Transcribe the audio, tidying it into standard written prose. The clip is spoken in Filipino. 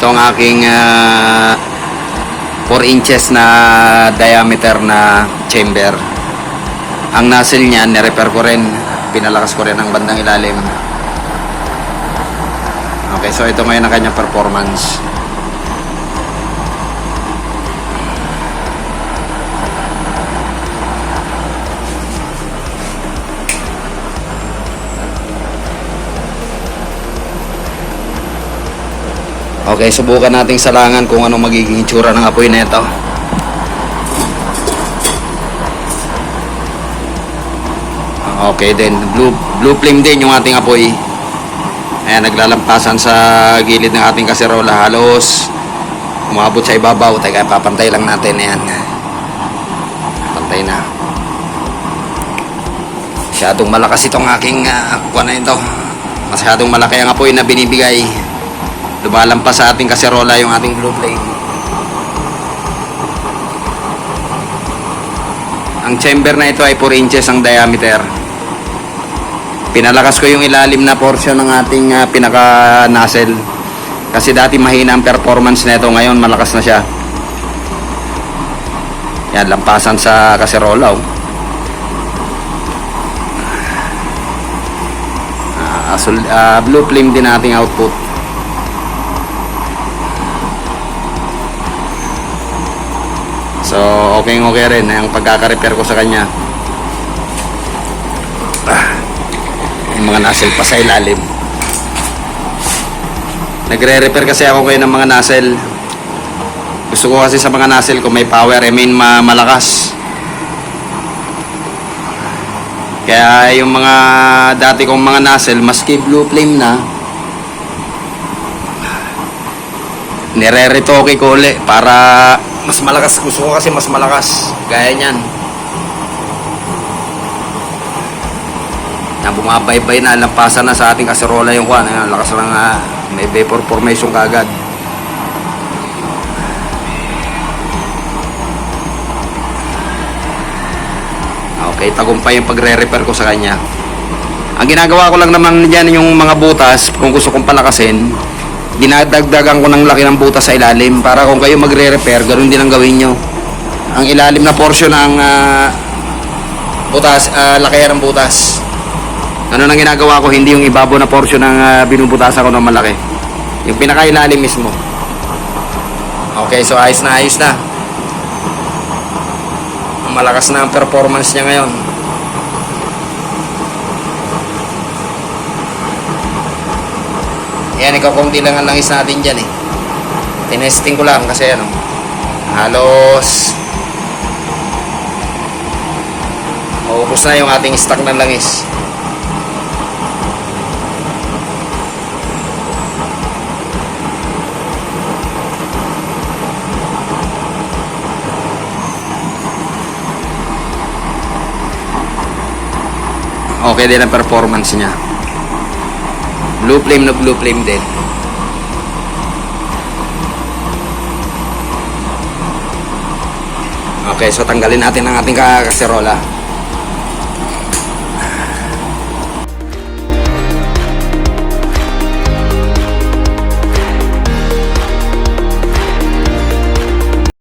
Ito ang aking 4 inches na diameter na chamber. Ang nozzle niya, nirepair ko rin. Pinalakas ko rin ang bandang ilalim. Okay, so ito ngayon ang kanyang performance. Okay, subukan nating salangan kung ano magiging itsura ng apoy na ito. Okay din, blue flame din yung ating apoy. Ayan, naglalampasan sa gilid ng ating kaserola. Halos umabot sa ibabaw. Teka, papantay lang natin. Ayan, pantay na. Masyadong malakas itong aking kuha na ito. Masyadong malaki ang apoy na binibigay. Lumalampas sa ating kaserola yung ating blue flame. Ang chamber na ito ay 4 inches ang diameter. Pinalakas ko yung ilalim na portion ng ating pinaka nozzle. Kasi dati mahina ang performance na ito, ngayon malakas na siya. Yan, lampasan sa kaserola. Blue flame din ating output. So, okay rin ang pagkaka-repair ko sa kanya. Yung mga nozzle pa sa ilalim. Nagre-repair kasi ako ngayon ng mga nozzle. Gusto ko kasi sa mga nozzle kung may power, malakas. Kaya yung mga dati kong mga nozzle, maski blue flame na, nire-retoke ko ulit para mas malakas. Gusto ko kasi mas malakas. Gaya nyan. Na bumabaybay na, lampasan na sa ating kaserola yung kuhan. Ayan, lakas lang, may vapor formation kagad. Okay, tagumpay yung pagre-repair ko sa kanya. Ang ginagawa ko lang naman dyan yung mga butas, kung gusto kong palakasin, dinadagdagan ko ng laki ng butas sa ilalim para kung kayo magre-repair, ganoon din ang gawin nyo. Ang ilalim na portion ng butas, lakihan ng butas. Ano nang ginagawa ko, hindi yung ibabaw na portion ng binubutasan ko ng malaki. Yung pinakailalim mismo. Okay, so ayos na, ayos na. Malakas na ang performance niya ngayon. Yan, ikaw konti lang ang langis natin dyan eh. Tinesting ko lang kasi halos maubos na yung ating stock ng langis. Okay din ang performance niya. Blue flame na blue flame din. Okay, so tanggalin natin ang ating kaserola.